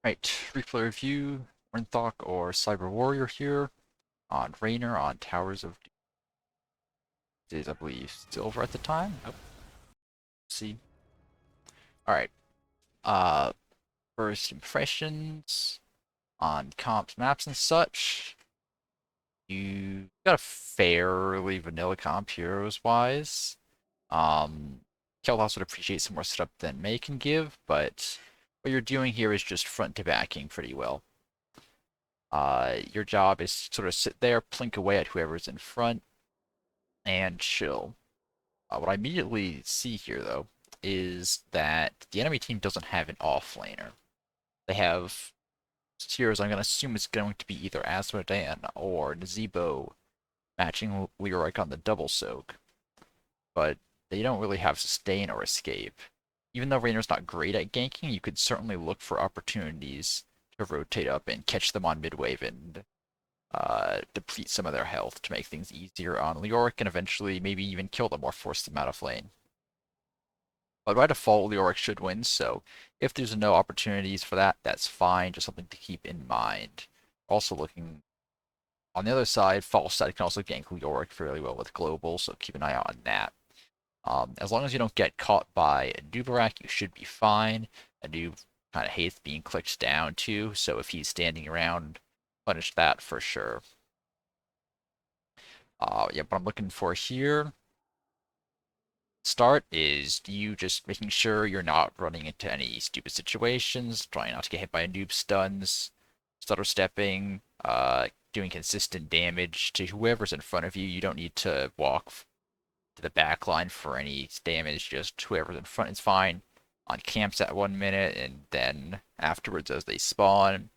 Right, replay review, Ormthok or Cyber Warrior here on Raynor on Towers of Doom. Is, I believe, silver at the time. Oh, see. Alright, uh, first impressions on comps, maps, and such. You got a fairly vanilla comp heroes-wise. Keldhaus would appreciate some more setup than May can give, but what you're doing here is just front to backing pretty well. Your job is to sort of sit there, plink away at whoever's in front, and chill. What I immediately see here, though, is that the enemy team doesn't have an offlaner. They have heroes I'm going to assume is going to be either Asmodan or Nazebo matching Leoric on the double soak, but they don't really have sustain or escape. Even though Raynor's not great at ganking, you could certainly look for opportunities to rotate up and catch them on midwave and deplete some of their health to make things easier on Leoric and eventually maybe even kill them or force them out of lane. But by default, Leoric should win, so if there's no opportunities for that, that's fine, just something to keep in mind. Also looking on the other side, Falstad can also gank Leoric fairly well with Global, so keep an eye out on that. As long as you don't get caught by a Dubarak, you should be fine. A Dub kind of hates being clicked down too, so if he's standing around, punish that for sure. Yeah, what I'm looking for here start is you just making sure you're not running into any stupid situations, trying not to get hit by noob stuns, stutter stepping, doing consistent damage to whoever's in front of you. You don't need to walk to the back line for any damage, just whoever's in front is fine. On camps at 1 minute, and then afterwards as they spawn,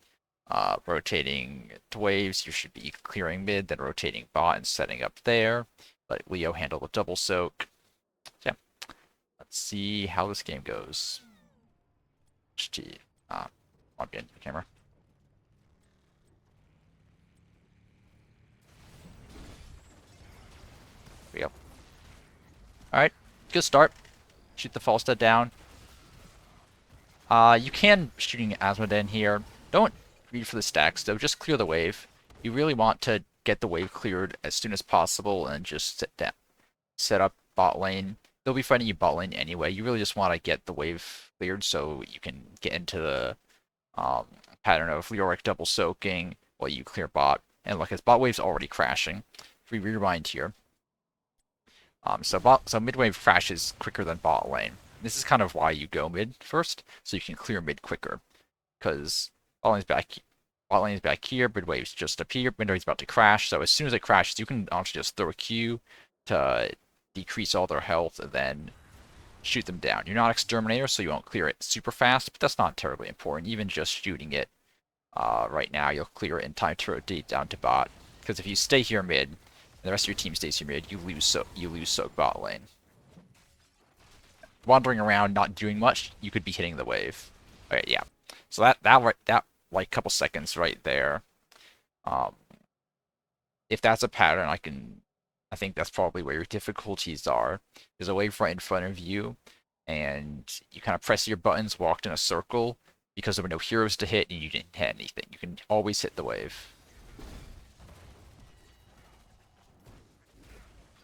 rotating to waves, you should be clearing mid, then rotating bot and setting up there. Let Leo handle the double soak. So, yeah, let's see how this game goes. HT. Log in the camera. Here we go. Alright, good start. Shoot the Falstad down. You can shooting Asmoden here. Don't greed for the stacks though, just clear the wave. You really want to get the wave cleared as soon as possible and just sit down. Set up bot lane. They'll be fighting you bot lane anyway. You really just want to get the wave cleared so you can get into the um, pattern of Leoric double soaking while you clear bot. And look, his bot wave's already crashing. If we rewind here, so mid wave crashes quicker than bot lane. This is kind of why you go mid first, so you can clear mid quicker. Because bot lane's back, bot lane's back here, mid wave's just up here, mid wave's about to crash. So as soon as it crashes, you can actually just throw a Q to decrease all their health and then shoot them down. You're not Exterminator, so you won't clear it super fast, but that's not terribly important. Even just shooting it right now, you'll clear it in time to rotate down to bot. Because if you stay here mid, and the rest of your team stays here mid, you lose soak bot lane. Wandering around, not doing much, you could be hitting the wave. Okay, yeah. So that like couple seconds right there. Um, if that's a pattern, I think that's probably where your difficulties are. There's a wave right in front of you, and you kind of press your buttons, walked in a circle because there were no heroes to hit, and you didn't hit anything. You can always hit the wave.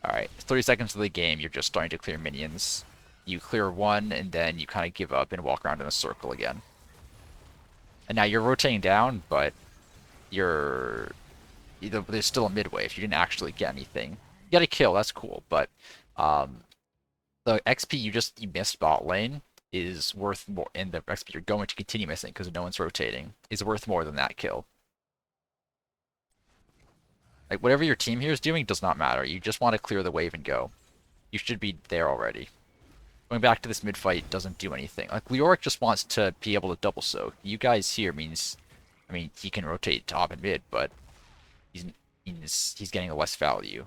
All right, 30 seconds of the game, you're just starting to clear minions. You clear one, and then you kind of give up and walk around in a circle again. And now you're rotating down, but you're there's still a mid wave. You didn't actually get anything. You got a kill, that's cool, but um, the XP you missed bot lane is worth more, and the XP you're going to continue missing because no one's rotating is worth more than that kill. Like whatever your team here is doing does not matter. You just want to clear the wave and go. You should be there already. Going back to this mid fight doesn't do anything. Like Leoric just wants to be able to double soak. You guys here means, I mean, he can rotate top and mid, but he's he's getting less value.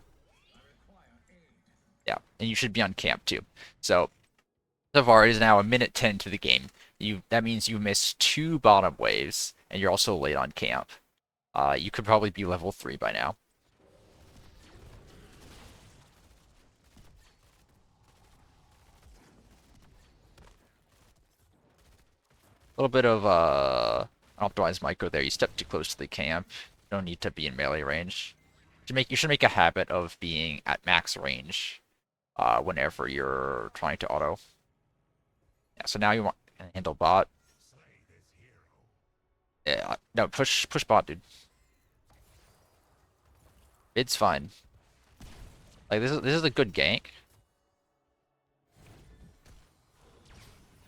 Yeah, and you should be on camp too. So far it is now a minute 10 to the game. That means you missed two bottom waves, and you're also late on camp. You could probably be level 3 by now. A little bit of Optimize micro there. You step too close to the camp. You don't need to be in melee range. You should make a habit of being at max range whenever you're trying to auto. Yeah, so now you want to handle bot. Yeah, no, push bot, dude. It's fine. Like this is a good gank,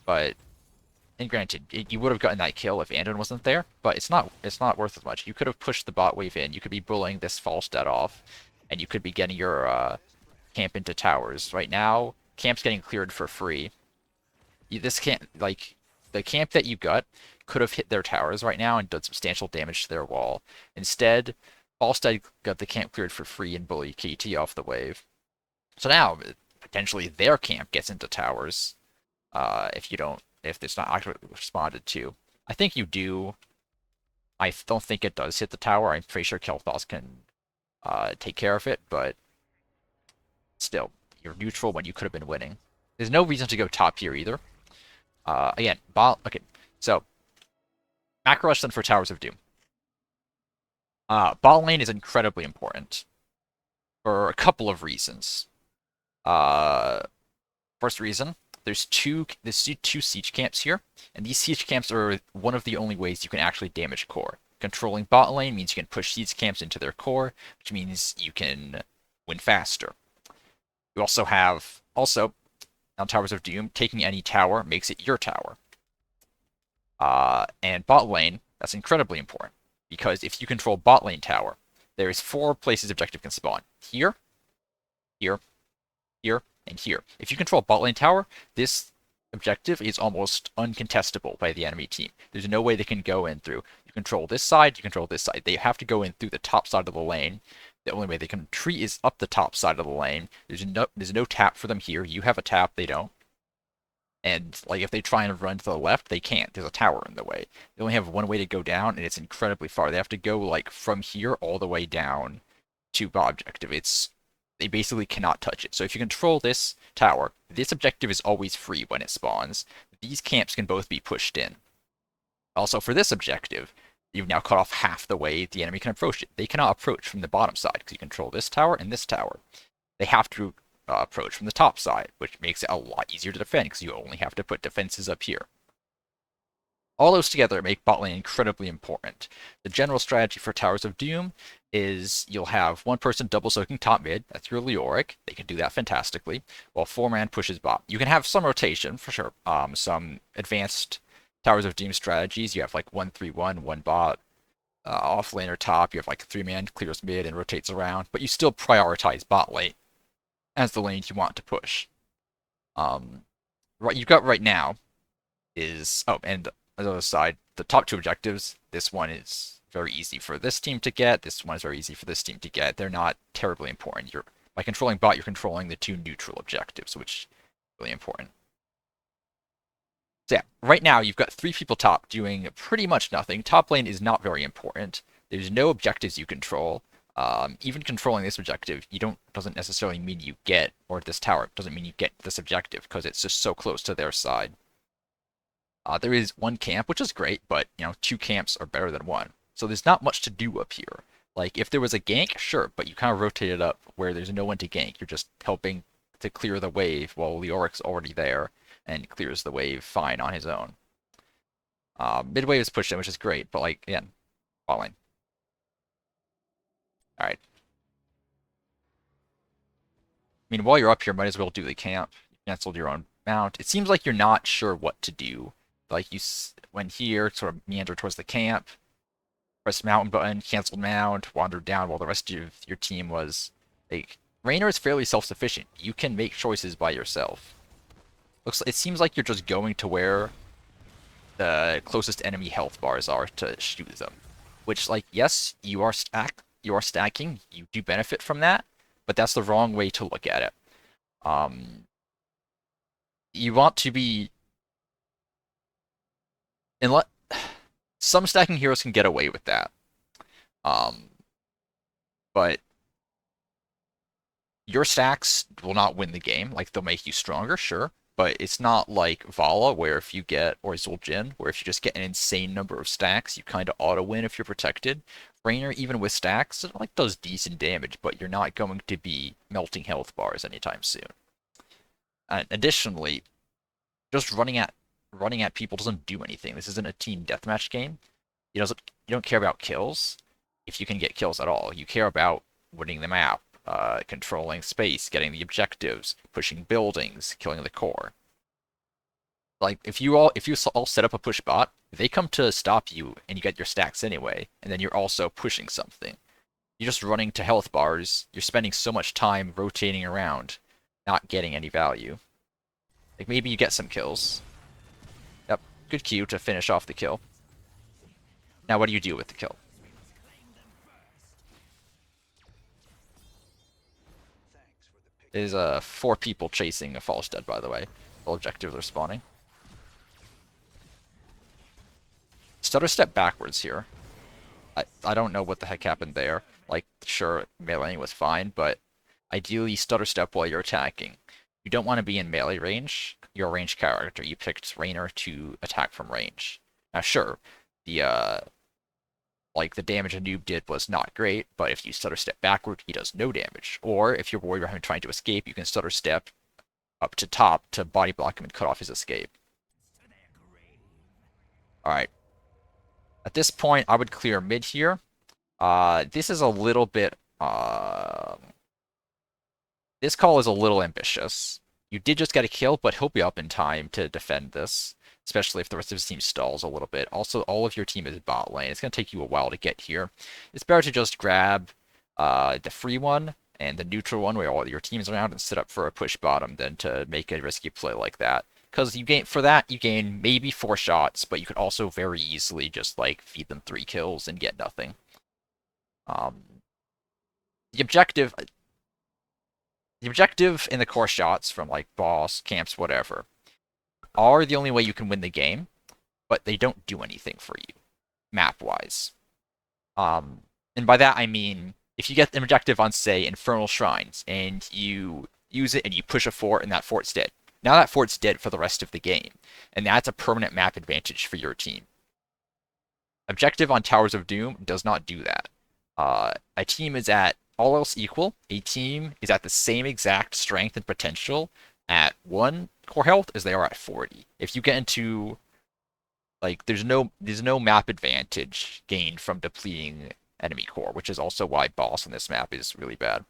but and granted, you would have gotten that kill if Andon wasn't there, but it's not worth as much. You could have pushed the bot wave in. You could be bullying this false dead off, and you could be getting your camp into towers. Right now, camp's getting cleared for free. This can't like the camp that you got could have hit their towers right now and done substantial damage to their wall. Instead, Falstead got the camp cleared for free and bully KT off the wave. So now potentially their camp gets into towers if it's not actually responded to. I think you do. I don't think it does hit the tower. I'm pretty sure Kel'Thas can take care of it, but still, you're neutral when you could have been winning. There's no reason to go top here either. Again, okay, so macro rush then for Towers of Doom. Bot lane is incredibly important for a couple of reasons. Uh, First reason, there's two siege camps here, and these siege camps are one of the only ways you can actually damage core. Controlling bot lane means you can push siege camps into their core, which means you can win faster. You also have on Towers of Doom, taking any tower makes it your tower. And bot lane, that's incredibly important because if you control bot lane tower, there is 4 places objective can spawn: here, here, here, and here. If you control bot lane tower, this objective is almost uncontestable by the enemy team. There's no way they can go in through. You control this side, you control this side. They have to go in through the top side of the lane. The only way they can retreat is up the top side of the lane. There's no tap for them here. You have a tap, they don't. And like if they try and run to the left, they can't. There's a tower in the way. They only have one way to go down, and it's incredibly far. They have to go like from here all the way down to bot objective. They basically cannot touch it. So if you control this tower, this objective is always free when it spawns. These camps can both be pushed in. Also, for this objective, you've now cut off half the way the enemy can approach it. They cannot approach from the bottom side because you control this tower and this tower. They have to approach from the top side, which makes it a lot easier to defend because you only have to put defenses up here. All those together make bot lane incredibly important. The general strategy for Towers of Doom is you'll have one person double soaking top mid, that's your Leoric, they can do that fantastically, while 4-man pushes bot. You can have some rotation, for sure, some advanced Towers of Doom strategies, you have like 1-3-1, one bot, off lane or top, you have like 3-man clears mid and rotates around, but you still prioritize bot lane as the lane you want to push. What you've got right now is, and on the other side, the top 2 objectives, this one is very easy for this team to get, this one is very easy for this team to get. They're not terribly important. By controlling bot, you're controlling the 2 neutral objectives, which is really important. So yeah, right now you've got 3 people top doing pretty much nothing. Top lane is not very important. There's no objectives you control. Even controlling this objective, doesn't necessarily mean you get, or this tower doesn't mean you get this objective because it's just so close to their side. There is 1 camp, which is great, but 2 camps are better than 1. So there's not much to do up here. Like if there was a gank, sure, but you kind of rotate it up where there's no one to gank. You're just helping to clear the wave while Leoric's already there and clears the wave fine on his own. Mid wave is pushed in, which is great, but like again, falling. All right. I mean, while you're up here, might as well do the camp. You canceled your own mount. It seems like you're not sure what to do. Like you went here, sort of meander towards the camp, press mountain button, canceled mount, wandered down while the rest of your team was like. Raynor is fairly self-sufficient. You can make choices by yourself. It seems like you're just going to where the closest enemy health bars are to shoot them. Which, like, yes, you are stacking. You do benefit from that, but that's the wrong way to look at it. You want to be and some stacking heroes can get away with that. But your stacks will not win the game. Like, they'll make you stronger, sure, but it's not like Vala, where if you get, or Zul'jin, where if you just get an insane number of stacks, you kind of auto-win if you're protected. Raynor, even with stacks, it like does decent damage, but you're not going to be melting health bars anytime soon. And additionally, just running at people doesn't do anything. This isn't a team deathmatch game. You don't care about kills if you can get kills at all. You care about winning the map, controlling space, getting the objectives, pushing buildings, killing the core. Like if you all set up a push bot, they come to stop you and you get your stacks anyway, and then you're also pushing something. You're just running to health bars. You're spending so much time rotating around, not getting any value. Like maybe you get some kills. Yep, good Q to finish off the kill. Now what do you do with the kill? There's 4 people chasing a false dead, by the way. All objectives are spawning. Stutter step backwards here. I don't know what the heck happened there. Like, sure, melee was fine, but ideally stutter step while you're attacking. You don't want to be in melee range. You're a range character. You picked Raynor to attack from range. Now, sure, the like the damage a noob did was not great, but if you stutter step backward, he does no damage. Or if you're worried about him trying to escape, you can stutter step up to top to body block him and cut off his escape. Alright. At this point, I would clear mid here. This is a little bit... this call is a little ambitious. You did just get a kill, but he'll be up in time to defend this, especially if the rest of his team stalls a little bit. Also, all of your team is bot lane. It's going to take you a while to get here. It's better to just grab the free one and the neutral one where all your team's around and set up for a push bottom than to make a risky play like that. Because you gain maybe 4 shots, but you could also very easily just like feed them 3 kills and get nothing. The objective in the core shots from like boss, camps, whatever, are the only way you can win the game, but they don't do anything for you, map-wise. And by that I mean, if you get an objective on, say, Infernal Shrines, and you use it and you push a fort and that fort's dead, now that fort's dead for the rest of the game, and that's a permanent map advantage for your team. Objective on Towers of Doom does not do that. A team is at, all else equal, a team is at the same exact strength and potential at 1 core health as they are at 40. If you get into, like, there's no map advantage gained from depleting enemy core, which is also why boss on this map is really bad.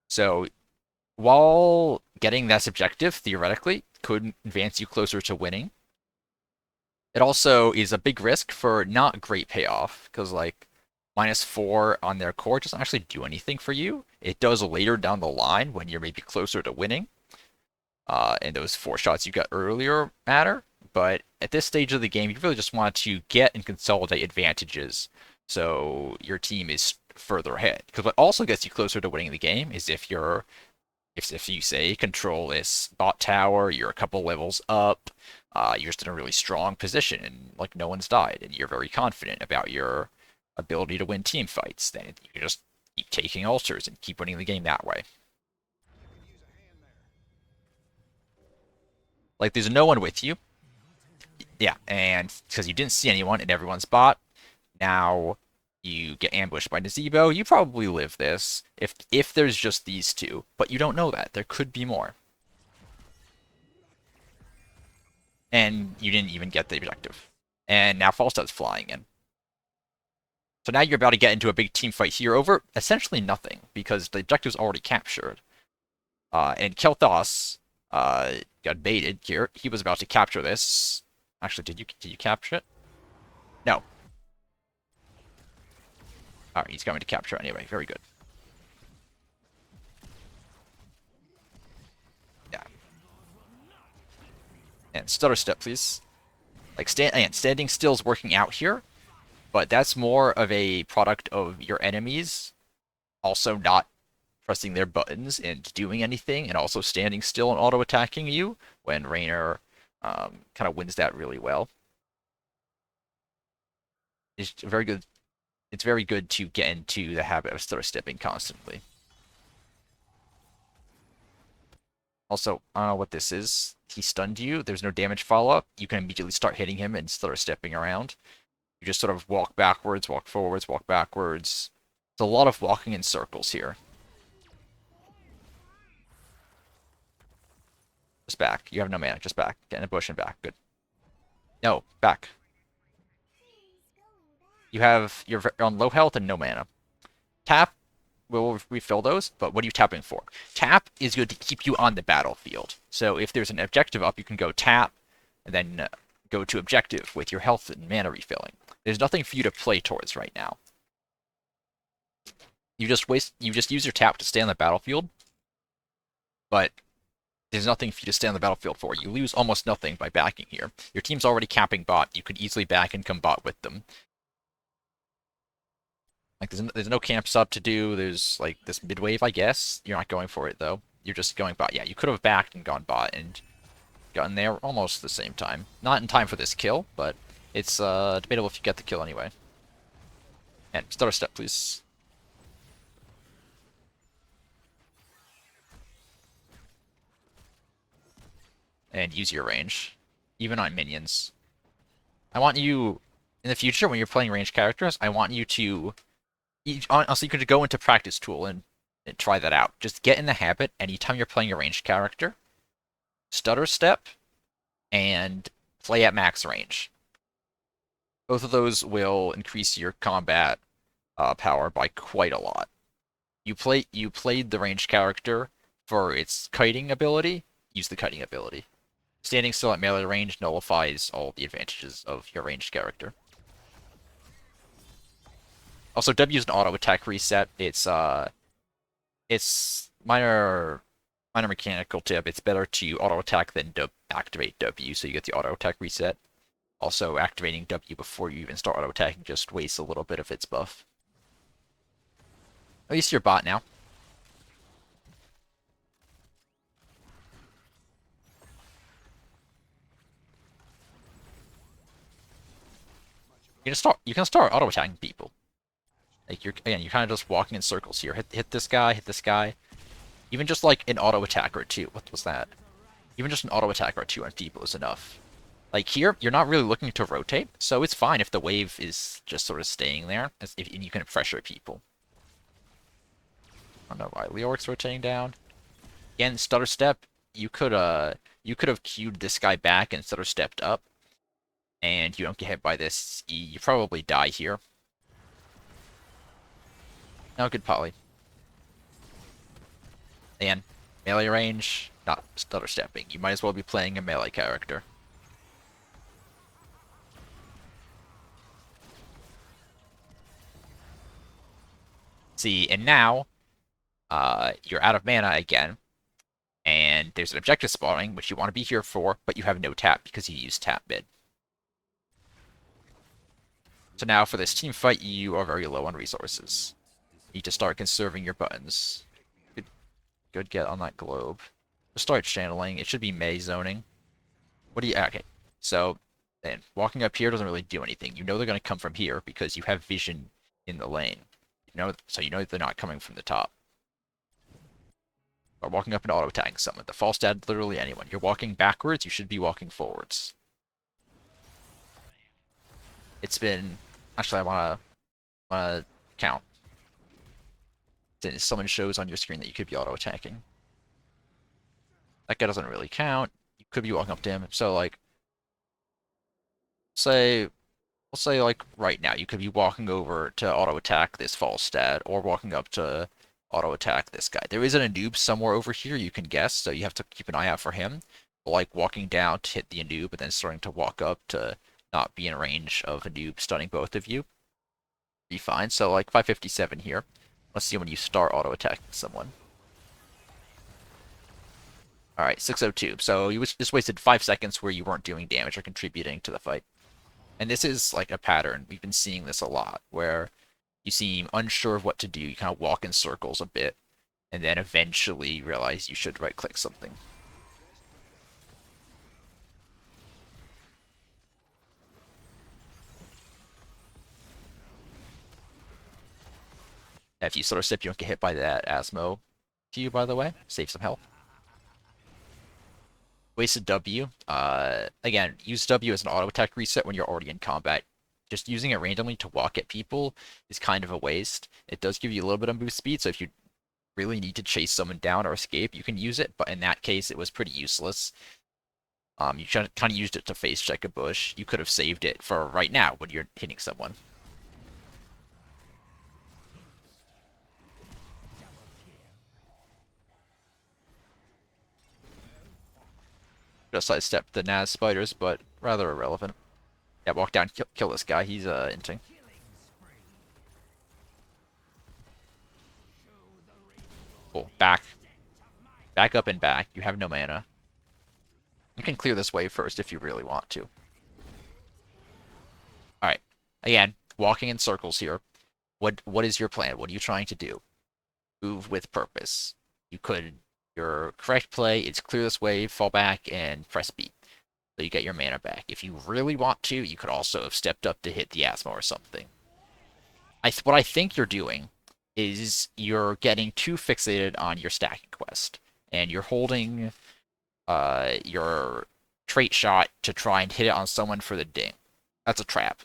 So while getting that objective theoretically could advance you closer to winning, it also is a big risk for not great payoff, because like -4 on their core doesn't actually do anything for you. It does later down the line when you're maybe closer to winning, and those 4 shots you got earlier matter. But at this stage of the game, you really just want to get and consolidate advantages so your team is further ahead. Because what also gets you closer to winning the game is if you say control this bot tower, you're a couple levels up, you're just in a really strong position and like no one's died, and you're very confident about your ability to win team fights, then you can just keep taking ulters and keep winning the game that way. Like there's no one with you. Yeah, and because you didn't see anyone and everyone's bot, now you get ambushed by Nazebo. You probably live this if there's just these 2, but you don't know that. There could be more. And you didn't even get the objective. And now Falstaff's flying in. So now you're about to get into a big team fight here over essentially nothing, because the objective's already captured. And Kel'Thas got baited here. He was about to capture this. Actually, did you capture it? No. Alright, he's going to capture anyway. Very good. Yeah. And stutter step, please. Like standing still is working out here, but that's more of a product of your enemies also not pressing their buttons and doing anything, and also standing still and auto-attacking you when Raynor kind of wins that really well. It's very good. It's very good to get into the habit of stutter stepping constantly. Also, I don't know what this is. He stunned you. There's no damage follow-up. You can immediately start hitting him and start stepping around. You just sort of walk backwards, walk forwards, walk backwards. It's a lot of walking in circles here. Just back. You have no mana. Just back. Get in the bush and back. Good. No, back. You're on low health and no mana. Tap will refill those, but what are you tapping for? Tap is good to keep you on the battlefield. So if there's an objective up, you can go tap and then go to objective with your health and mana refilling. There's nothing for you to play towards right now. You just use your tap to stay on the battlefield, but there's nothing for you to stay on the battlefield for. You lose almost nothing by backing here. Your team's already capping bot. You could easily back and come bot with them. Like, there's no camps up to do. There's, like, this mid-wave, I guess. You're not going for it, though. You're just going bot. Yeah, you could have backed and gone bot and gotten there almost the same time. Not in time for this kill, but it's debatable if you get the kill anyway. And start a step, please. And use your range. Even on minions. I want you, in the future, when you're playing ranged characters, I want you to... Honestly, you could go into practice tool and try that out. Just get in the habit, anytime you're playing a ranged character, stutter step, and play at max range. Both of those will increase your combat power by quite a lot. You played the ranged character for its kiting ability, use the kiting ability. Standing still at melee range nullifies all the advantages of your ranged character. Also, W is an auto attack reset. It's minor mechanical tip. It's better to auto attack than activate W, so you get the auto attack reset. Also, activating W before you even start auto attacking just wastes a little bit of its buff. At least you're bot now. You can start auto attacking people. Like, you're kind of just walking in circles here. Hit this guy, hit this guy. Even just like an auto attack or two. What was that? Even just an auto attack or two on people is enough. Like here, you're not really looking to rotate, so it's fine if the wave is just sort of staying there, and you can pressure people. I don't know why Leoric's rotating down. Again, stutter step. You could have queued this guy back and stutter stepped up, and you don't get hit by this. You probably die here. No, good poly. And melee range, not stutter stepping. You might as well be playing a melee character. See, and now, you're out of mana again, and there's an objective spawning, which you want to be here for, but you have no tap because you used tap mid. So now for this team fight, you are very low on resources. You need to start conserving your buttons. Good get on that globe. Just start channeling. It should be May zoning. What do you... Okay, so then walking up here doesn't really do anything. You know they're going to come from here because you have vision in the lane. So you know they're not coming from the top. Or walking up and auto-attacking someone. The false dad, literally anyone. You're walking backwards, you should be walking forwards. It's been... Actually, I wanna count. Someone shows on your screen that you could be auto-attacking. That guy doesn't really count. You could be walking up to him. So, like... We'll say, like, right now, you could be walking over to auto-attack this false dad, or walking up to auto-attack this guy. There isn't a noob somewhere over here you can guess, so you have to keep an eye out for him. But, like, walking down to hit the noob, and then starting to walk up to not be in range of a noob stunning both of you. Be fine. So, like, 557 here. Let's see when you start auto-attacking someone. Alright, 602. So you just wasted 5 seconds where you weren't doing damage or contributing to the fight. And this is like a pattern. We've been seeing this a lot, where you seem unsure of what to do. You kind of walk in circles a bit, and then eventually realize you should right-click something. If you sort of step, you don't get hit by that Asmo to you, by the way. Save some health. Wasted W. Again, use W as an auto attack reset when you're already in combat. Just using it randomly to walk at people is kind of a waste. It does give you a little bit of move speed, so if you really need to chase someone down or escape, you can use it, but in that case, it was pretty useless. You kind of used it to face check a bush. You could have saved it for right now when you're hitting someone. Just sidestep the Naz spiders, but rather irrelevant. Yeah, walk down, kill this guy. He's inting. Cool. Back up and back. You have no mana. You can clear this wave first if you really want to. All right. Again, walking in circles here. What is your plan? What are you trying to do? Move with purpose. You could your correct play is clear this wave, fall back, and press B. So you get your mana back. If you really want to, you could also have stepped up to hit the Asthma or something. What I think you're doing is you're getting too fixated on your stacking quest, and you're holding your trait shot to try and hit it on someone for the ding. That's a trap.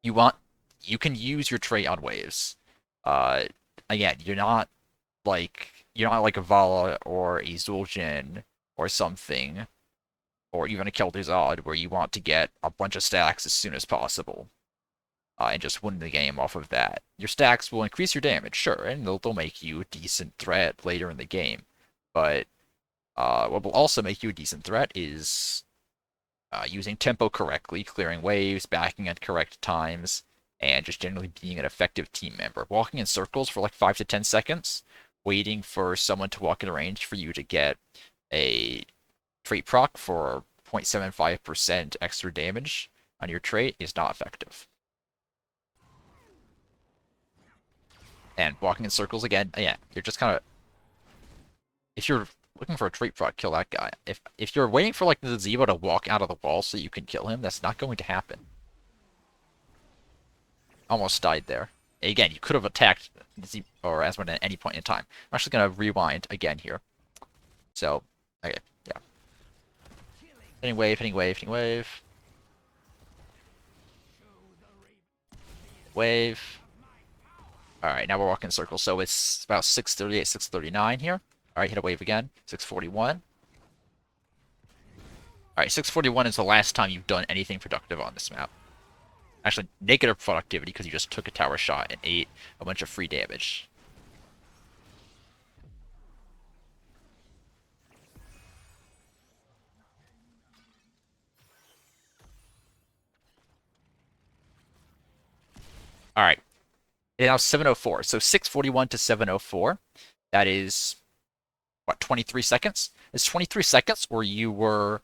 You can use your trait on waves. Uh, Again, you're not like a Vala or a Zul'jin or something, or even a Kel'Thuzad, where you want to get a bunch of stacks as soon as possible, and just win the game off of that. Your stacks will increase your damage, sure, and they'll make you a decent threat later in the game. But what will also make you a decent threat is using tempo correctly, clearing waves, backing at correct times, and just generally being an effective team member. Walking in circles for like 5 to 10 seconds, waiting for someone to walk in range for you to get a trait proc for 0.75% extra damage on your trait is not effective. And walking in circles again, yeah, you're just kind of if you're looking for a trait proc, kill that guy. If you're waiting for like the Zebo to walk out of the wall so you can kill him, that's not going to happen. Almost died there. Again, you could have attacked Zebo or Asmund at any point in time. I'm actually gonna rewind again here. So, okay, yeah. Hitting wave, hitting wave, hitting wave. Wave. Alright, now we're walking in circles. So it's about 638, 639 here. Alright, hit a wave again. 641. Alright, 641 is the last time you've done anything productive on this map. Actually, negative productivity because you just took a tower shot and ate a bunch of free damage. Alright, now 704. So 641 to 704. That is, what, 23 seconds? It's 23 seconds where you were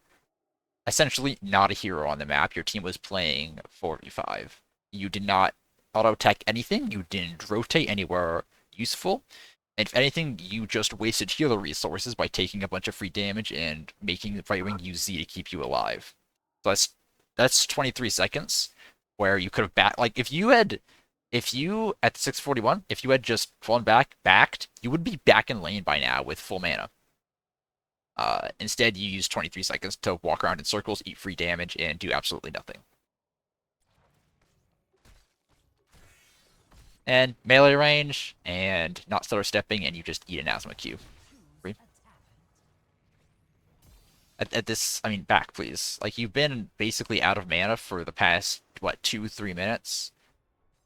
essentially not a hero on the map. Your team was playing 4v5. You did not auto-attack anything. You didn't rotate anywhere useful. And if anything, you just wasted healer resources by taking a bunch of free damage and making the right wing use Z to keep you alive. So that's 23 seconds where you could have like if you at 641, if you had just fallen backed, you would be back in lane by now with full mana. Instead, you use 23 seconds to walk around in circles, eat free damage, and do absolutely nothing. And melee range, and not stutter stepping, and you just eat an Asthma Q. At this, I mean, back, please. Like, you've been basically out of mana for the past, what, 2-3 minutes?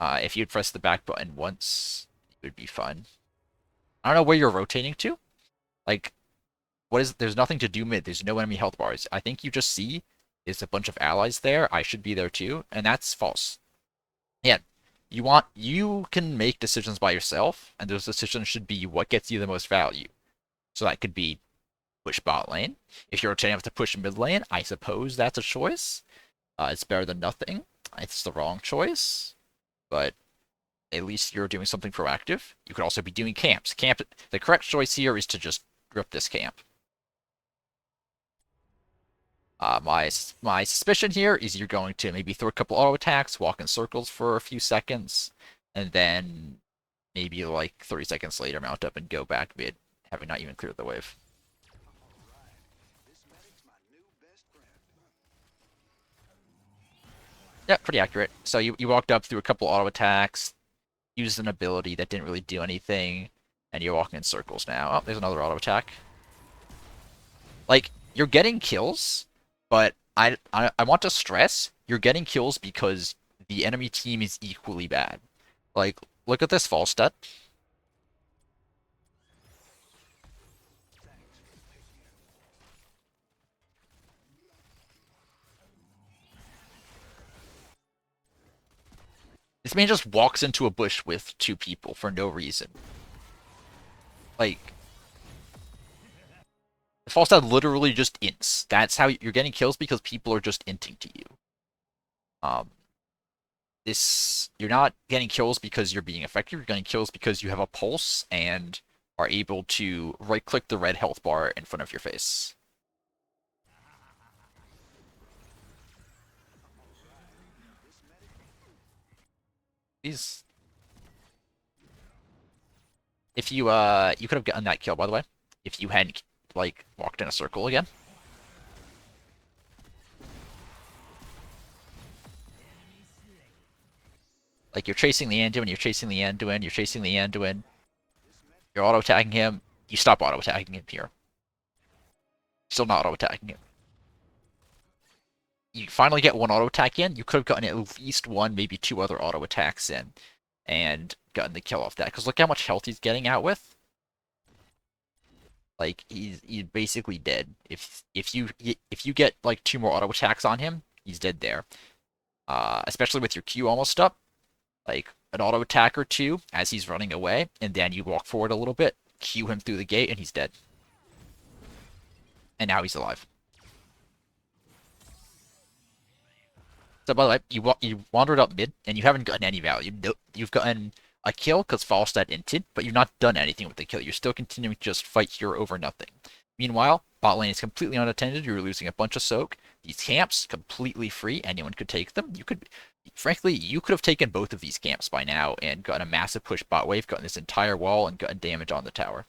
If you'd press the back button once, it would be fun. I don't know where you're rotating to. Like, there's nothing to do mid. There's no enemy health bars. I think you just see is a bunch of allies there. I should be there too, and that's false. Yeah, you can make decisions by yourself, and those decisions should be what gets you the most value. So that could be push bot lane. If you're rotating up to push mid lane, I suppose that's a choice. It's better than nothing. It's the wrong choice, but at least you're doing something proactive. You could also be doing camps. The correct choice here is to just rip this camp. My suspicion here is you're going to maybe throw a couple auto attacks, walk in circles for a few seconds, and then maybe like 30 seconds later mount up and go back mid, having not even cleared the wave. Yeah, pretty accurate. So you walked up through a couple auto attacks, used an ability that didn't really do anything, and you're walking in circles now. Oh, there's another auto attack. Like, you're getting kills, but I want to stress, you're getting kills because the enemy team is equally bad. Like, look at this fall stat. This man just walks into a bush with two people for no reason. Like, the fall stat literally just ints. That's how you're getting kills because people are just inting to you. Um, you're not getting kills because you're being effective. You're getting kills because you have a pulse and are able to right click the red health bar in front of your face. These, if you could have gotten that kill by the way, if you hadn't like walked in a circle again. Like you're chasing the Anduin, you're chasing the Anduin, you're chasing the Anduin. You're auto attacking him. You stop auto attacking him here. Still not auto attacking him. You finally get one auto attack in. You could have gotten at least one, maybe two other auto attacks in, and gotten the kill off that. Because look how much health he's getting out with. Like he's basically dead. If you get like two more auto attacks on him, he's dead there. Especially with your Q almost up, like an auto attack or two as he's running away, and then you walk forward a little bit, Q him through the gate, and he's dead. And now he's alive. So by the way, you wandered up mid, and you haven't gotten any value. No, you've gotten a kill because Falstad inted, but you've not done anything with the kill. You're still continuing to just fight here over nothing. Meanwhile, bot lane is completely unattended. You're losing a bunch of soak. These camps completely free. Anyone could take them. Frankly, you could have taken both of these camps by now and gotten a massive push bot wave, gotten this entire wall, and gotten damage on the tower.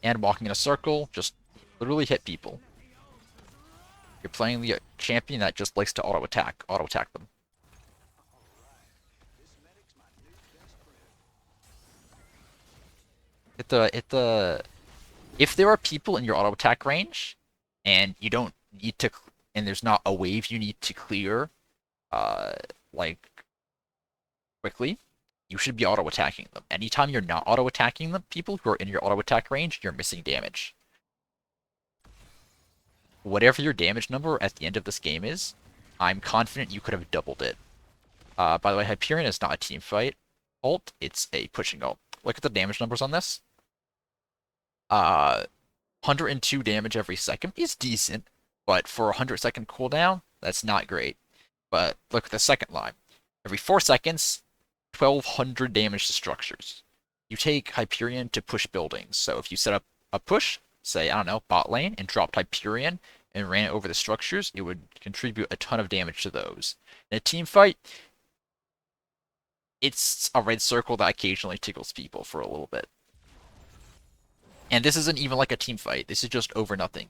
And walking in a circle, just literally hit people. You're playing the champion that just likes to auto attack them. If there are people in your auto attack range, and you don't need to, and there's not a wave you need to clear, uh, like quickly, you should be auto attacking them. Anytime you're not auto attacking them, people who are in your auto attack range, you're missing damage. Whatever your damage number at the end of this game is, I'm confident you could have doubled it. By the way, Hyperion is not a team fight ult, it's a pushing ult. Look at the damage numbers on this. 102 damage every second is decent, but for a 100-second cooldown, that's not great. But look at the second line. Every 4 seconds, 1200 damage to structures. You take Hyperion to push buildings. So if you set up a push, say, I don't know, bot lane, and dropped Hyperion and ran it over the structures, it would contribute a ton of damage to those. In a team fight, it's a red circle that occasionally tickles people for a little bit. And this isn't even like a team fight. This is just over nothing.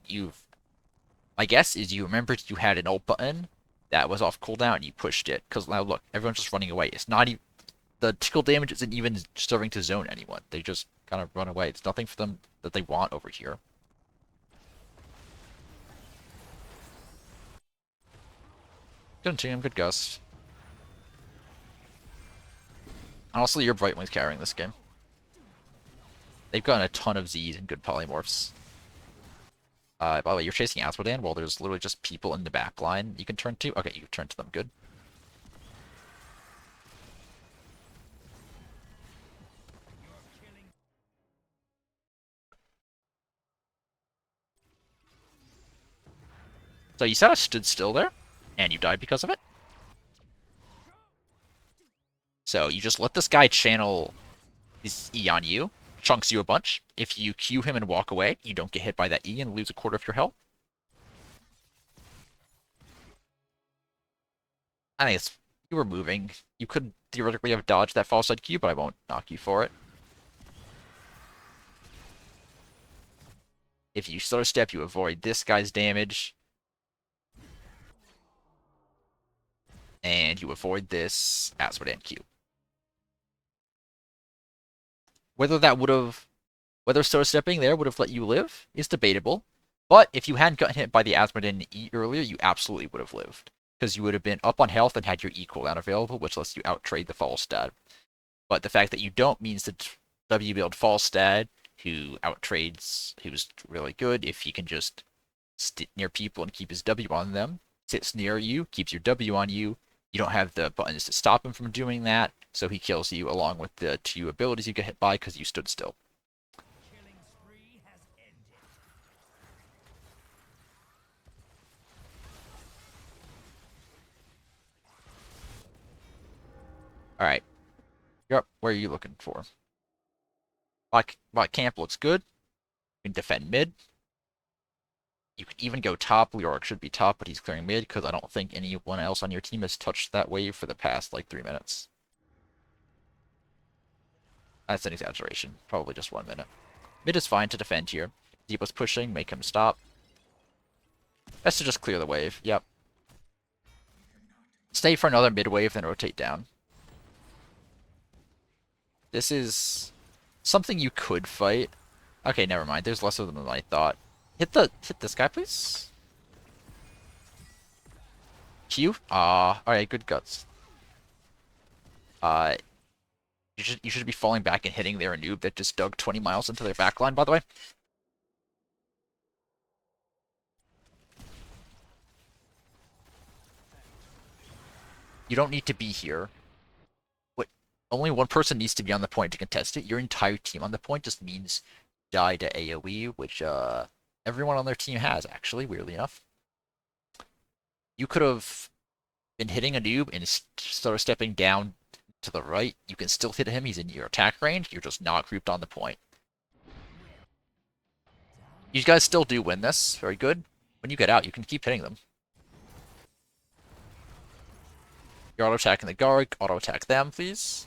My guess is you remembered you had an ult button that was off cooldown and you pushed it. Because now look, everyone's just running away. It's not even, the tickle damage isn't even starting to zone anyone. They just kind of run away. It's nothing for them that they want over here. Good team, good gust. Honestly, your Brightwing's carrying this game. They've gotten a ton of Z's and good polymorphs. By the way, you're chasing Asphodan while there's literally just people in the back line you can turn to. Okay, you can turn to them. Good. So you said I stood still there, and you died because of it? So you just let this guy channel his E on you, chunks you a bunch. If you Q him and walk away, you don't get hit by that E and lose a quarter of your health. I think it's, you were moving. You could theoretically have dodged that false side Q, but I won't knock you for it. If you slow step, you avoid this guy's damage, and you avoid this Asmodee Q. Whether that would have, whether slow stepping there would have let you live is debatable. But if you hadn't gotten hit by the Asmodee E earlier, you absolutely would have lived. Because you would have been up on health and had your E cooldown available, which lets you out-trade the Falstad. But the fact that you don't means that W build Falstad, who out-trades, who's really good if he can just sit near people and keep his W on them, sits near you, keeps your W on you. You don't have the buttons to stop him from doing that, so he kills you along with the 2 abilities you get hit by because you stood still. Alright. Yep, where are you looking for? Black camp looks good. You can defend mid. You could even go top. Leoric should be top, but he's clearing mid because I don't think anyone else on your team has touched that wave for the past, like, 3 minutes. That's an exaggeration. Probably just 1 minute. Mid is fine to defend here. Deepa's pushing, make him stop. Best to just clear the wave. Yep. Stay for another mid wave, then rotate down. This is something you could fight. Okay, never mind. There's less of them than I thought. Hit this guy, please. Q? Alright, good guts. You should be falling back and hitting their noob that just dug 20 miles into their backline, by the way. You don't need to be here. What? Only one person needs to be on the point to contest it. Your entire team on the point just means die to AoE, which everyone on their team has, actually, weirdly enough. You could have been hitting a noob and sort of stepping down to the right. You can still hit him. He's in your attack range. You're just not grouped on the point. You guys still do win this. Very good. When you get out, you can keep hitting them. You're auto-attacking the Garg. Auto-attack them, please.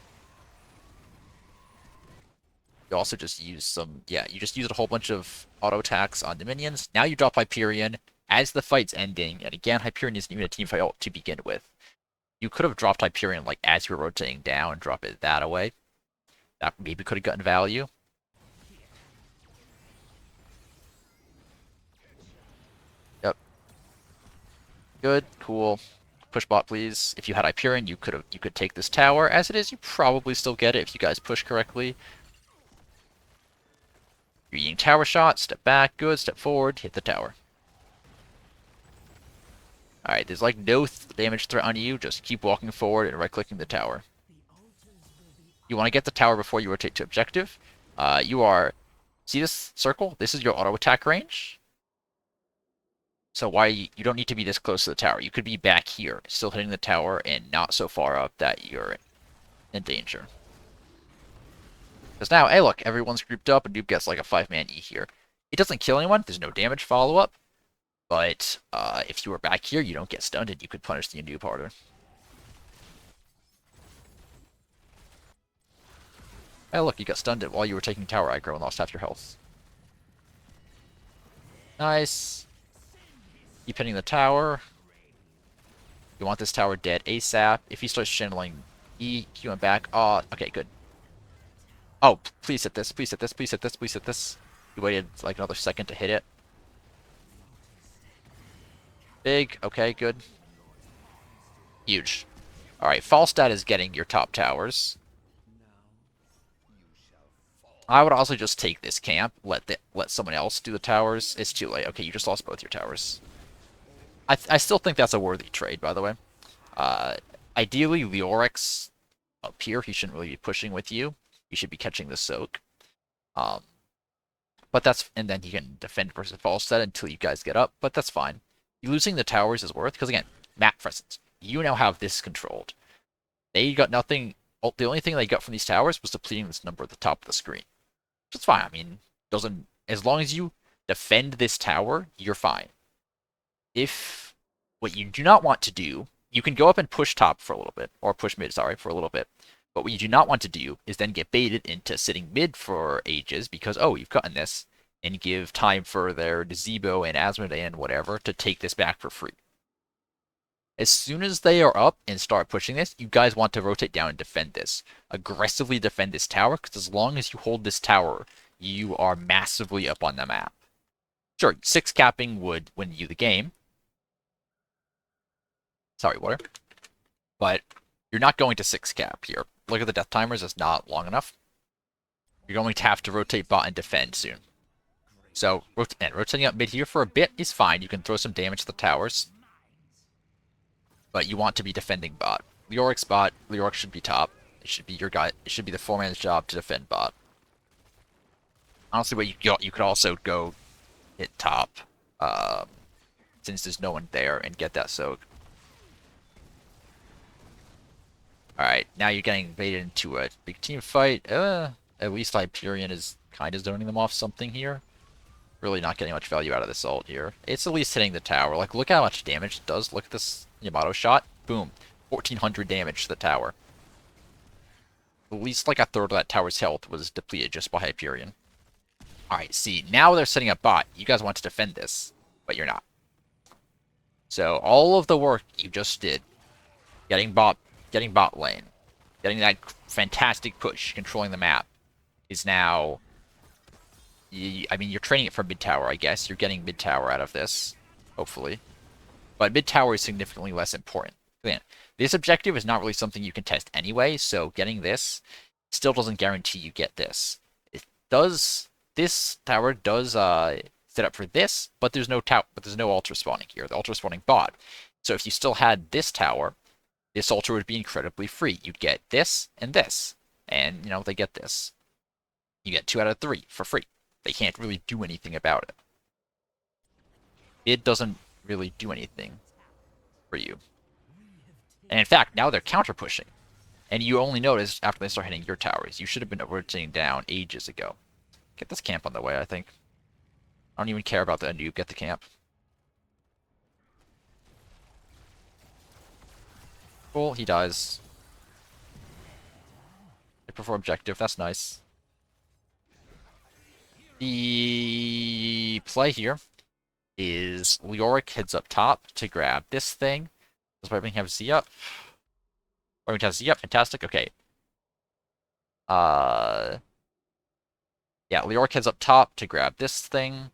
You also just use some... Yeah, you just used a whole bunch of auto-attacks on the minions. Now you drop Hyperion as the fight's ending. And again, Hyperion isn't even a team fight to begin with. You could have dropped Hyperion like as you were rotating down and drop it that away. That maybe could have gotten value. Yep. Good. Cool. Push bot, please. If you had Hyperion, you could take this tower. As it is, you probably still get it if you guys push correctly. You're eating tower shot. Step back. Good. Step forward. Hit the tower. Alright, there's like no damage threat on you. Just keep walking forward and right-clicking the tower. You want to get the tower before you rotate to objective. See this circle? This is your auto-attack range. So you don't need to be this close to the tower. You could be back here, still hitting the tower, and not so far up that you're in danger. Because now, hey look, everyone's grouped up, and Noob gets like a 5-man E here. It doesn't kill anyone, there's no damage follow-up. But if you were back here, you don't get stunned, and you could punish the noob harder. Hey look, you got stunned while you were taking tower aggro and lost half your health. Nice. Keep hitting the tower. You want this tower dead ASAP. If he starts channeling E, Q him back. Oh, okay, good. Oh, please hit this, please hit this, please hit this, please hit this. You waited like another second to hit it. Big, okay, good. Huge. Alright, Falstad is getting your top towers. I would also just take this camp, let someone else do the towers. It's too late. Okay, you just lost both your towers. I still think that's a worthy trade, by the way. Ideally, Leoric's up here. He shouldn't really be pushing with you. You should be catching the soak. But that's... And then he can defend versus Falstad until you guys get up, but that's fine. Losing the towers is worth, because again, map presence. You now have this controlled. They got nothing... The only thing they got from these towers was depleting this number at the top of the screen. Which is fine. I mean, doesn't... As long as you defend this tower, you're fine. If what you do not want to do, you can go up and push top for a little bit, or push mid, sorry, for a little bit. But what you do not want to do is then get baited into sitting mid for ages because, oh, you've gotten this, and give time for their Gazebo and Asmodee and whatever to take this back for free. As soon as they are up and start pushing this, you guys want to rotate down and defend this. Aggressively defend this tower, because as long as you hold this tower, you are massively up on the map. Sure, 6 capping would win you the game. Sorry, water. But you're not going to 6 cap here. Look at the death timers, it's not long enough. You're going to have to rotate bot and defend soon. So, rotating up mid here for a bit is fine. You can throw some damage to the towers. But you want to be defending bot. Leoric's bot, Leoric should be top. It should be your guy. It should be the 4-man's job to defend bot. Honestly, what you could also go hit top, since there's no one there, and get that soak. Alright, now you're getting baited into a big team fight. At least Hyperion is kind of zoning them off something here. Really not getting much value out of this ult here. It's at least hitting the tower. Like, look how much damage it does. Look at this Yamato shot. Boom. 1400 damage to the tower. At least like a third of that tower's health was depleted just by Hyperion. Alright, see, now they're setting up bot. You guys want to defend this, but you're not. So all of the work you just did, getting bot lane, getting that fantastic push, controlling the map, is now... I mean, you're training it for mid tower, I guess. You're getting mid tower out of this, hopefully. But mid tower is significantly less important. Again, this objective is not really something you can test anyway, so getting this still doesn't guarantee you get this. It does. This tower does set up for this, but there's no altar spawning here. The altar spawning bot. So if you still had this tower, this altar would be incredibly free. You'd get this, and you know they get this. You get 2 out of 3 for free. They can't really do anything about it. It doesn't really do anything for you. And in fact, now they're counter-pushing. And you only notice after they start hitting your towers. You should have been rotating down ages ago. Get this camp on the way, I think. I don't even care about the noob. Get the camp. Cool, he dies. They prefer objective, that's nice. The play here is Leoric heads up top to grab this thing. Does Webwing have Z up? Webwing has Z up, fantastic, okay. Yeah, Leoric heads up top to grab this thing.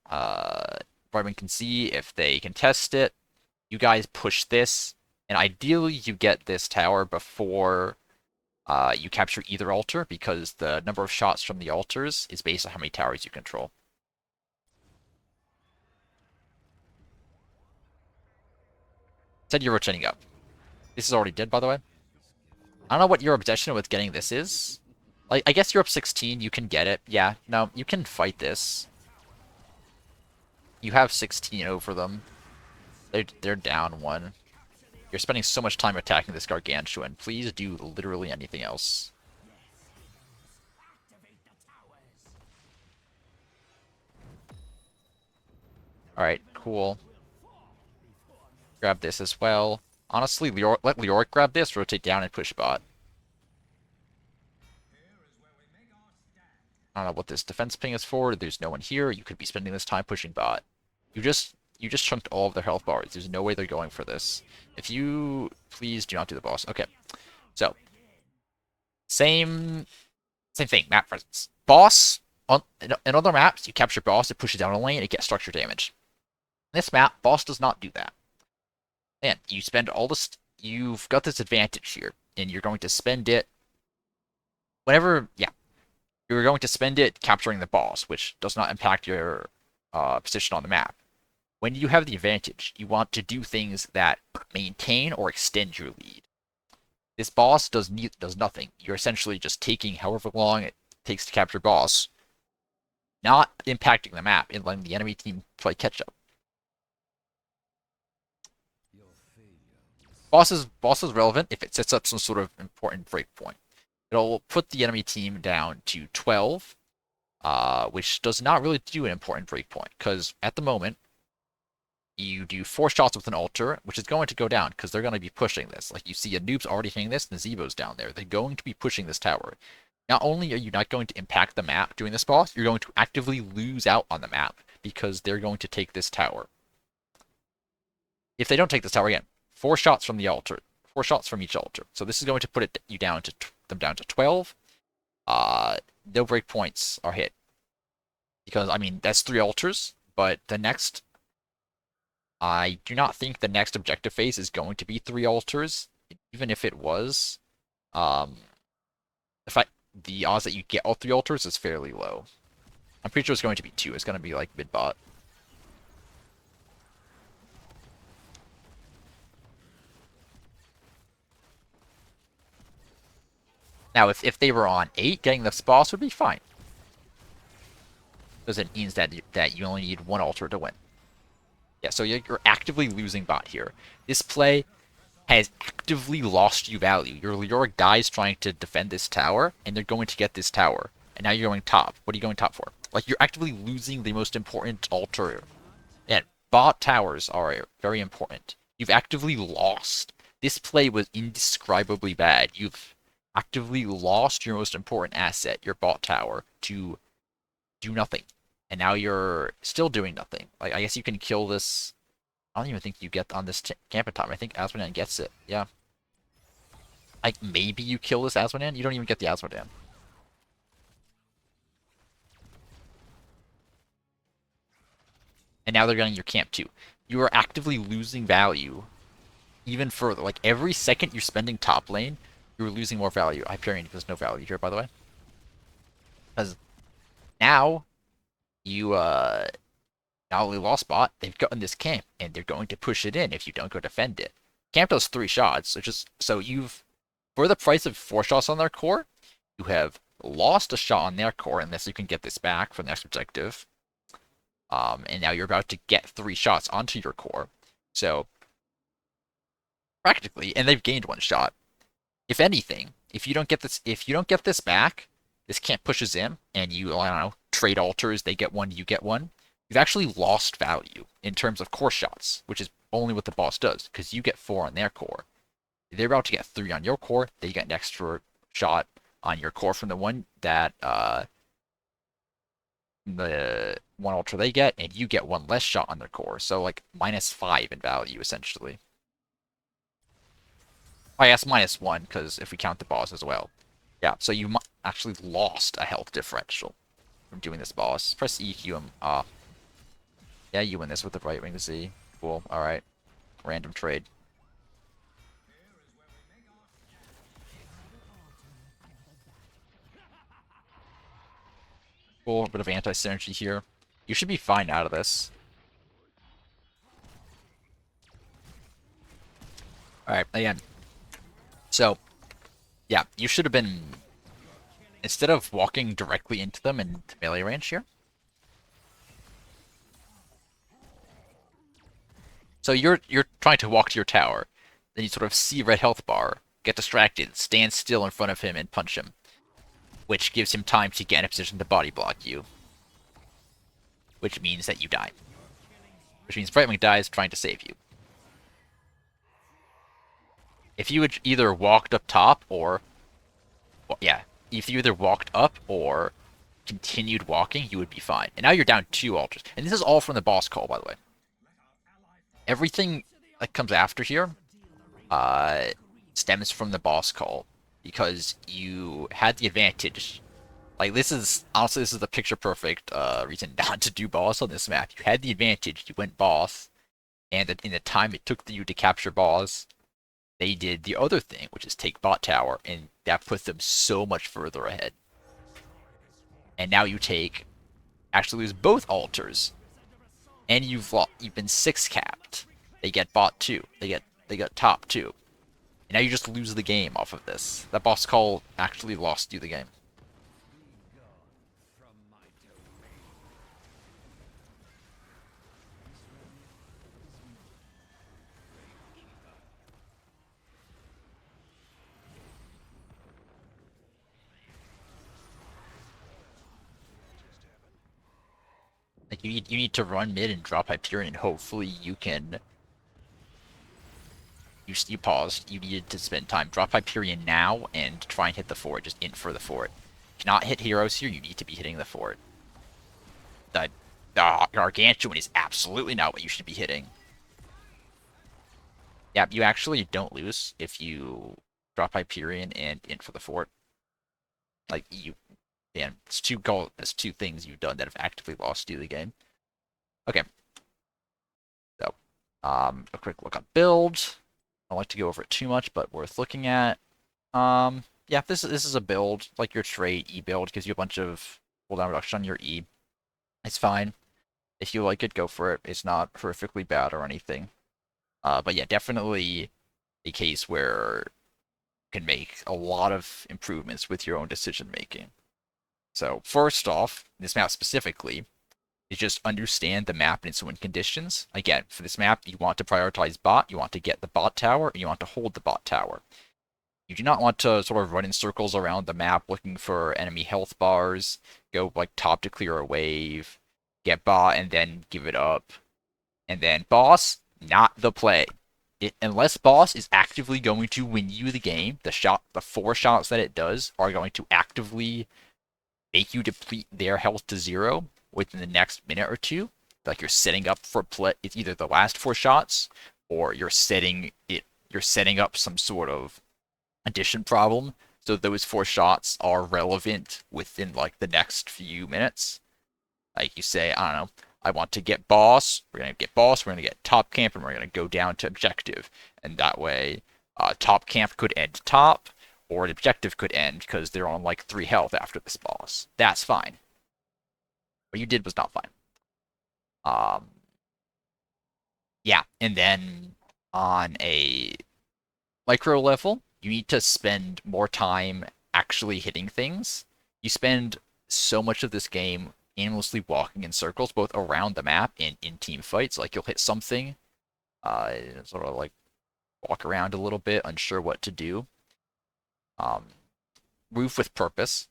Webwing can see if they can test it. You guys push this, and ideally you get this tower before you capture either altar, because the number of shots from the altars is based on how many towers you control. Said you're rotating up. This is already dead, by the way. I don't know what your obsession with getting this is. Like, I guess you're up 16, you can get it. Yeah, no, you can fight this. You have 16 over them. They're down 1. You're spending so much time attacking this Gargantuan. Please do literally anything else. Alright, cool. Grab this as well. Honestly, let Leoric grab this, rotate down, and push bot. I don't know what this defense ping is for. There's no one here. You could be spending this time pushing bot. You just chunked all of their health bars. There's no way they're going for this. If you... Please do not do the boss. Okay. So. Same thing. Map presence. Boss. In other maps, you capture boss, it pushes down a lane, it gets structure damage. In this map, boss does not do that. And you spend all this... You've got this advantage here. And you're going to spend it... Whenever... Yeah. You're going to spend it capturing the boss, which does not impact your position on the map. When you have the advantage, you want to do things that maintain or extend your lead. This boss does nothing. You're essentially just taking however long it takes to capture boss, not impacting the map and letting the enemy team play catch-up. Boss is relevant if it sets up some sort of important breakpoint. It'll put the enemy team down to 12, which does not really do an important breakpoint, because at the moment, you do 4 shots with an altar, which is going to go down, because they're going to be pushing this. Like, you see a noob's already hitting this, and the Zebo's down there. They're going to be pushing this tower. Not only are you not going to impact the map doing this boss, you're going to actively lose out on the map because they're going to take this tower. If they don't take this tower again, 4 shots from the altar, 4 shots from each altar. So this is going to put you down to them down to 12. No break points are hit because I mean that's 3 altars, but the next I do not think the next objective phase is going to be 3 altars. Even if it was, um, if I the odds that you get all 3 altars is fairly low. I'm pretty sure it's going to be 2. It's going to be like mid bot. Now, if they were on 8, getting this boss would be fine. Because it means that you only need 1 altar to win. Yeah, so you're actively losing bot here. This play has actively lost you value. Your guys trying to defend this tower, and they're going to get this tower. And now you're going top. What are you going top for? Like, you're actively losing the most important altar. And bot towers are very important. You've actively lost. This play was indescribably bad. You've actively lost your most important asset, your bot tower, to do nothing. And now you're still doing nothing. Like, I guess you can kill this. I don't even think you get on this camp time. I think Asmodan gets it. Yeah. Like, maybe you kill this Asmodan? You don't even get the Asmodan. And now they're getting your camp too. You are actively losing value even further. Like, every second you're spending top lane, you're losing more value. Hyperion, there's no value here, by the way. Because now, you, not only lost bot, they've gotten this camp, and they're going to push it in if you don't go defend it. Camp does 3 shots, so you've, for the price of 4 shots on their core, you have lost a shot on their core unless you can get this back for the next objective. And now you're about to get 3 shots onto your core. So, practically, and they've gained 1 shot. If anything, if you don't get this back, this camp pushes in, and you, I don't know, trade altars, they get 1, you get 1. You've actually lost value in terms of core shots, which is only what the boss does, because you get 4 on their core. They're about to get 3 on your core, they get an extra shot on your core from the one that, the 1 altar they get, and you get 1 less shot on their core. So, like, -5 in value, essentially. I guess -1, because if we count the boss as well. Yeah, so you actually lost a health differential from doing this boss. Press EQ him. Yeah, you win this with the right wing Z. Cool, alright. Random trade. Cool, a bit of anti-synergy here. You should be fine out of this. Alright, again. So, yeah, you should have been, instead of walking directly into them in melee range here. So you're trying to walk to your tower, then you sort of see red health bar, get distracted, stand still in front of him and punch him, which gives him time to get in a position to body block you, which means that you die. Which means Brightwing dies trying to save you. If you had either walked up top or, well, yeah, if you either walked up or continued walking, you would be fine. And now you're down 2 altars. And this is all from the boss call, by the way. Everything that comes after here stems from the boss call because you had the advantage. Like, this is, honestly, this is the picture perfect reason not to do boss on this map. You had the advantage, you went boss, and in the time it took you to capture boss, they did the other thing, which is take bot tower, and that put them so much further ahead. And now you actually lose both altars, and you've been 6 capped. They get bot 2, they get top 2. And now you just lose the game off of this. That boss call actually lost you the game. Like, you need to run mid and drop Hyperion, and hopefully you can. You paused. You needed to spend time. Drop Hyperion now and try and hit the fort. Just int for the fort. cannot hit heroes here. You need to be hitting the fort. The Gargantuan is absolutely not what you should be hitting. Yeah, you actually don't lose if you drop Hyperion and in for the fort. Like you, man, it's two things you've done that have actively lost you the game. Okay, so a quick look on build. I don't like to go over it too much, but worth looking at. Yeah, this is a build like your trade E build, gives you a bunch of cooldown reduction on your E. It's fine. If you like it, go for it. It's not horrifically bad or anything. But yeah, definitely a case where you can make a lot of improvements with your own decision making. So first off, this map specifically, is just understand the map and its win conditions. Again, for this map, you want to prioritize bot, you want to get the bot tower, and you want to hold the bot tower. You do not want to sort of run in circles around the map looking for enemy health bars, go like top to clear a wave, get bot, and then give it up. And then boss, not the play. Unless boss is actively going to win you the game, the 4 shots that it does are going to actively make you deplete their health to 0 within the next minute or two. Like you're setting up for play. It's either the last 4 shots or You're setting up some sort of addition problem. So those 4 shots are relevant within like the next few minutes. Like you say, I don't know, I want to get boss. We're gonna get boss. We're gonna get top camp, and we're gonna go down to objective. And that way, top camp could end top, or the objective could end because they're on like 3 health after this boss. That's fine. What you did was not fine. Um, yeah, and then on a micro level, you need to spend more time actually hitting things. You spend so much of this game aimlessly walking in circles, both around the map and in team fights. Like you'll hit something, sort of like walk around a little bit, unsure what to do. Um, Move with purpose.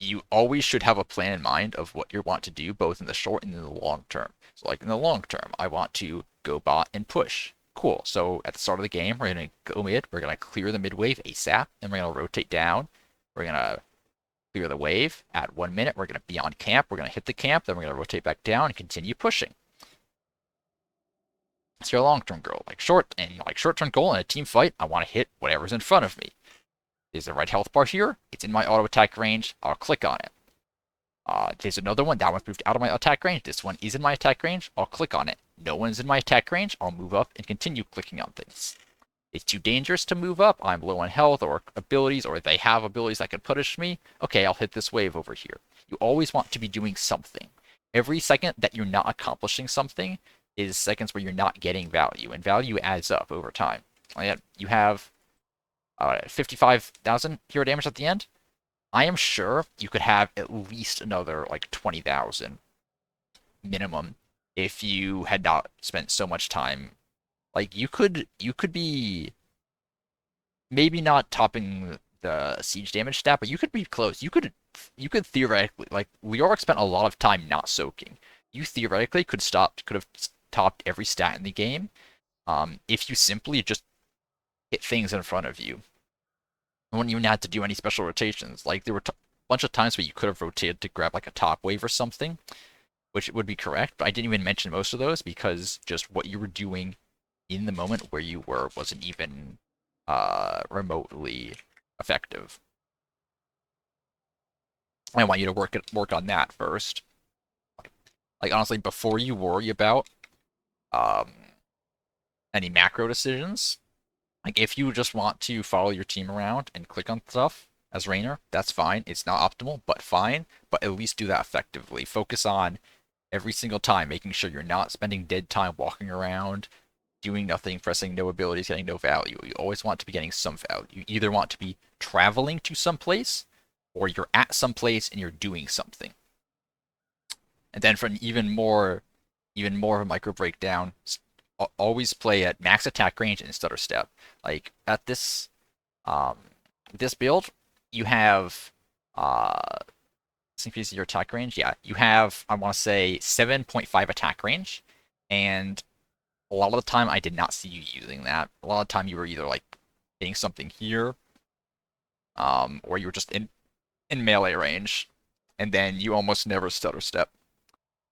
You always should have a plan in mind of what you want to do, both in the short and in the long term. So, like in the long term, I want to go bot and push. Cool. So at the start of the game, we're gonna go mid. We're gonna clear the mid wave ASAP, and we're gonna rotate down. We're gonna clear the wave. At 1 minute, we're gonna be on camp. We're gonna hit the camp. Then we're gonna rotate back down and continue pushing. It's your long-term goal. Short-term goal in a team fight, I want to hit whatever's in front of me. There's a red health bar here. It's in my auto attack range. I'll click on it. There's another one. That one's moved out of my attack range. This one is in my attack range. I'll click on it. No one's in my attack range. I'll move up and continue clicking on things. It's too dangerous to move up. I'm low on health or abilities, or they have abilities that can punish me. Okay, I'll hit this wave over here. You always want to be doing something. Every second that you're not accomplishing something is seconds where you're not getting value, and value adds up over time. You have 55,000 hero damage at the end. I am sure you could have at least another like 20,000 minimum if you had not spent so much time. Like you could be maybe not topping the siege damage stat, but you could be close. You could theoretically, like Leoric spent a lot of time not soaking. You theoretically could have topped every stat in the game, if you simply just hit things in front of you. You wouldn't even have to do any special rotations. Like there were a bunch of times where you could have rotated to grab like a top wave or something, which would be correct. But I didn't even mention most of those because just what you were doing in the moment where you were wasn't even remotely effective. I want you to work on that first. Like honestly, before you worry about um, any macro decisions, like if you just want to follow your team around and click on stuff as Rainer, that's fine. It's not optimal, but fine. But at least do that effectively. Focus on every single time, making sure you're not spending dead time walking around, doing nothing, pressing no abilities, getting no value. You always want to be getting some value. You either want to be traveling to some place, or you're at some place and you're doing something. And then for an even more of a micro breakdown, always play at max attack range and stutter step. Like at um this build, you have increase your attack range. Yeah, you have I want to say 7.5 attack range, and a lot of the time I did not see you using that. A lot of the time you were either like hitting something here, or you were just in in melee range, and then you almost never stutter step.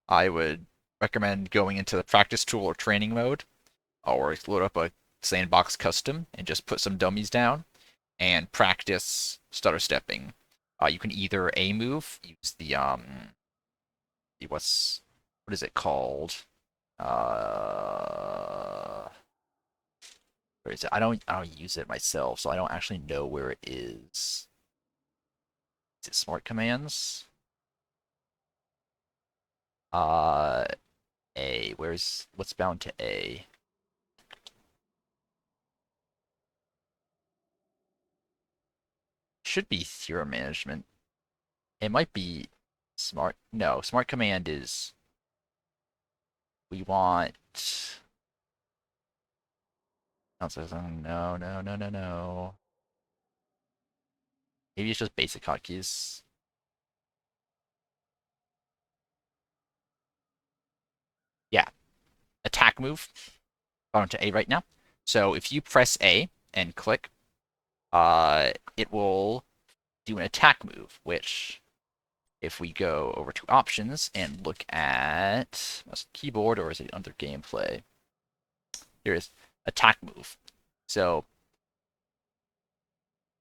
I would recommend going into the practice tool or training mode, or load up a sandbox custom and just put some dummies down and practice stutter stepping. You can either A move, use what is it called? Uh, where is it? I don't use it myself, so I don't actually know where it is. Is it smart commands? Uh, A. What's bound to A? Should be theorem management. It might be smart. No, smart command is we want. No, no, no, no, no. Maybe it's just basic hotkeys. Yeah, attack move. Bound to A right now. So if you press A and click, it will do an attack move, which if we go over to options and look at keyboard, or is it under gameplay? Here is attack move. So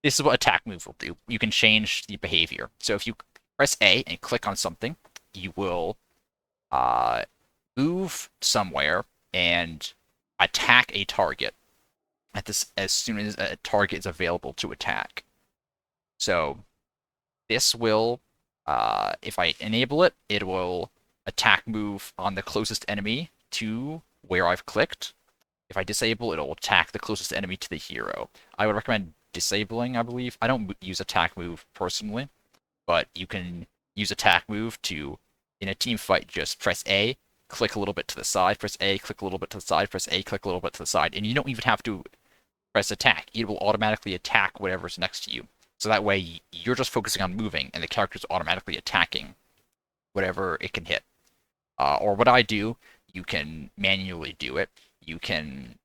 this is what attack move will do. You can change the behavior. So if you press A and click on something, you will uh, move somewhere and attack a target at this as soon as a target is available to attack. So this will, if I enable it, it will attack move on the closest enemy to where I've clicked. If I disable, it'll attack the closest enemy to the hero. I would recommend disabling, I believe. I don't use attack move personally, but you can use attack move to, in a team fight, just press A, click a little bit to the side, press A, click a little bit to the side, press A, click a little bit to the side, and you don't even have to press attack. It will automatically attack whatever's next to you. So that way, you're just focusing on moving, and the character's automatically attacking whatever it can hit. Or what I do, you can manually do it. You can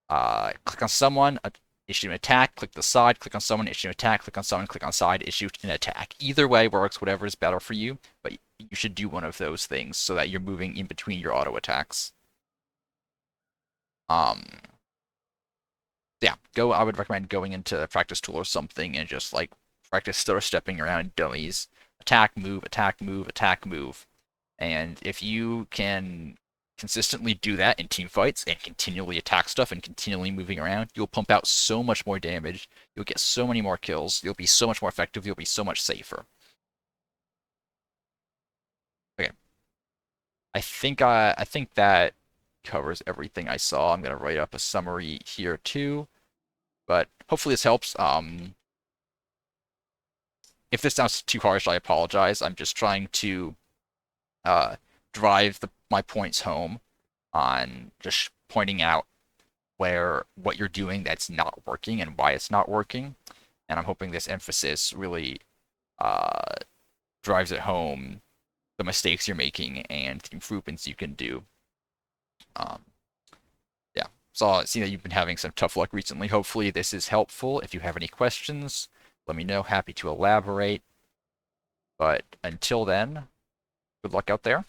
click on someone, issue an attack, click the side, click on someone, issue an attack, click on someone, click on side, issue an attack. Either way works, whatever is better for you, but you should do one of those things so that you're moving in between your auto attacks. Um, yeah, I would recommend going into the practice tool or something and just like practice stutter stepping around dummies. Attack, move, attack, move, attack, move. And if you can consistently do that in team fights and continually attack stuff and continually moving around, you'll pump out so much more damage. You'll get so many more kills. You'll be so much more effective. You'll be so much safer. Okay, I think that covers everything I saw. I'm gonna write up a summary here too, but hopefully this helps. If this sounds too harsh, I apologize. I'm just trying to uh, drive my points home on just pointing out what you're doing that's not working and why it's not working. And I'm hoping this emphasis really uh, drives it home the mistakes you're making and the improvements you can do. Um, yeah, so I see that you've been having some tough luck recently. Hopefully this is helpful. If you have any questions, let me know. Happy to elaborate. But until then, good luck out there.